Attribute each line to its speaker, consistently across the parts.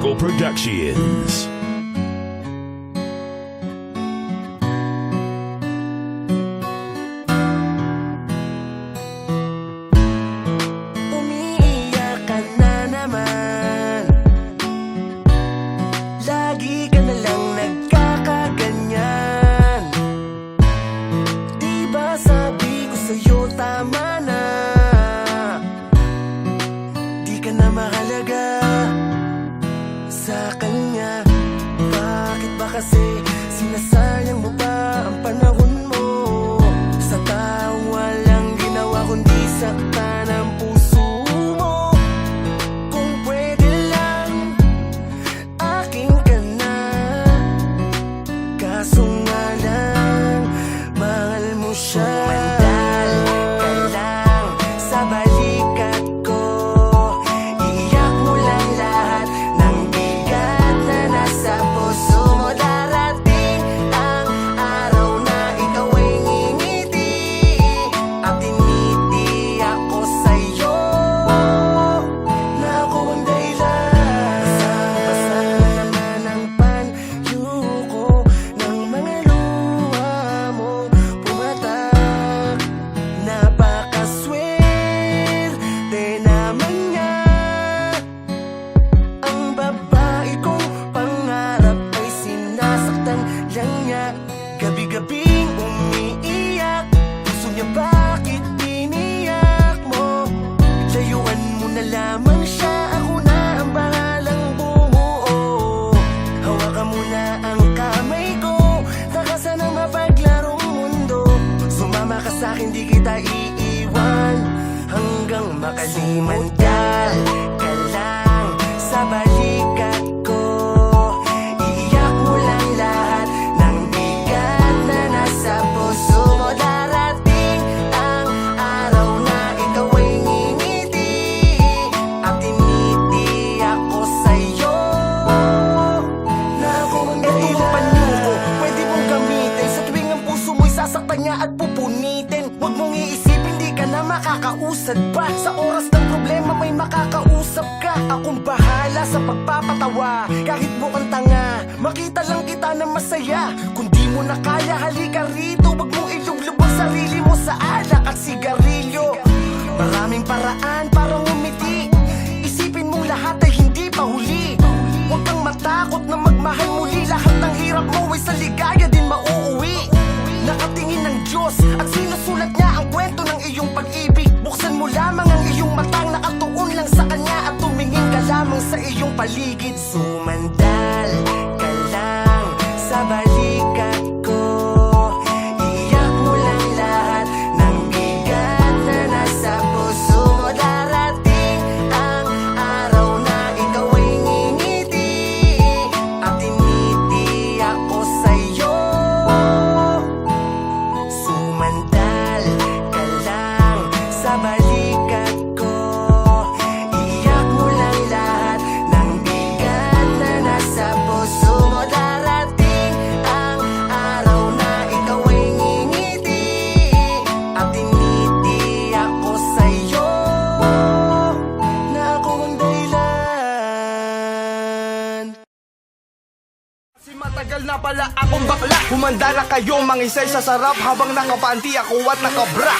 Speaker 1: Circle Productions.
Speaker 2: Umiiyak ka na naman, lagi ka na lang nagkakaganyan. Di ba sabi ko sa'yo tama na, di ka na mahalaga sa kanya. Bakit ba kasi sinasayang mo pa ang panahon mo sa taong walang ginawa kundi saktan ang puso mo? Kung pwede lang, akin ka na, kaso nga lang, mahal mo siya. Mandal ka lang sa balikat ko, iiyak mo lang lahat ng bigat na nasa puso mo. Darating ang araw na ikaw ay ngingiti at tiniti ako sa'yo, na ako ang dahilan. Basang-basa naman ang panyo ko ng mga luha mo pumatak. Napakaswerte naman niya, ang babae kong pangarap ay sinasaktan lang niya. Gabi-gabing umiiyak, puso niya bakit iniyak mo? Layuan mo na lamang siya, ako na ang bahalang bumuo. Hawakan mo na ang kamay ko, takasan ang mapaglarong mundo. Sumama ka sa'kin, di kita iiwan hanggang makalimutan ka lang sa balikat ko. Iiyak mo lang lahat ng bigat na nasa puso mo. Darating ang araw na ikaw ay ngingiti at tiniti ako sa'yo, na ako ang dahilan. Itong panyo ko, pwede mong gamitin sa tuwing ang puso mo'y sasaktan niya at pupunitin. Huwag mong iisipin di ka na makakausad pa, sa oras ng problema may makakausap ka. Akong bahala sa pagpapatawa, kahit mukhang tanga, makita lang kita na masaya. Kung di mo na kaya, halika rito, wag mong ilublub ang sarili mo sa alak at sigarilyo. Maraming paraan para ngumiti, isipin mong lahat ay hindi pa huli. Huwag kang matakot na magmahal muli, lahat ng hirap mo ay sa ligaya din mauuwi. Nakatingin ng Diyos at sinusulat niya ang kwento ng iyong pag-ibig. Buksan mo lamang ang iyong matang, nakatuon lang sa Kanya at tumingin ka lamang sa iyong paligid. Sumandal ka lang sa balikat ko, iiyak mo lang lahat ng bigat na nasa puso mo. Darating ang araw na ikaw ay ngingiti at tiniti ako sa'yo. Sumandal ka lang sa balikat ko, iiyak mo lang lahat ng bigat na nasa puso mo. Darating ang araw na ikaw ay ngingiti at tiniti ako sa'yo, na ako ang dahilan.
Speaker 3: Kasi matagal na pala akong bakla, humanda na kayo mangisay sa sarap habang nakapanti ako at nakabra.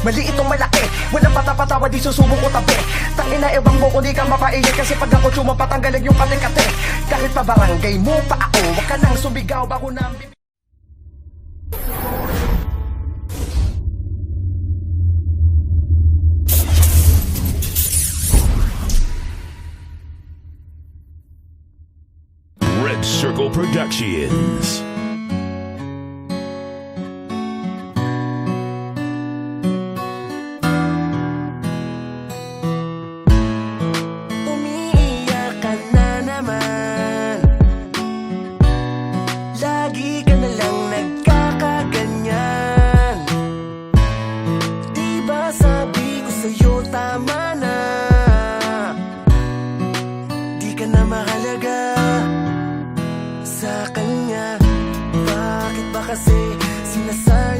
Speaker 3: Mali itong malaki, walang patapatawa, di susubok ko tabi. Tangina ebang mo kung di ka mapaiyak, kasi pag ako tsuma patanggalan yung kate-kate. Kahit pa barangay mo pa ako, wag ka nang sumigaw bago na ang bibig.
Speaker 1: Red Circle Productions.
Speaker 2: Umiiyak ka na naman, lagi ka na lang nagkakaganyan. Di ba sabi ko sa'yo tama na, di ka na mahalaga sa kanya. Bakit ba kasi sinasayang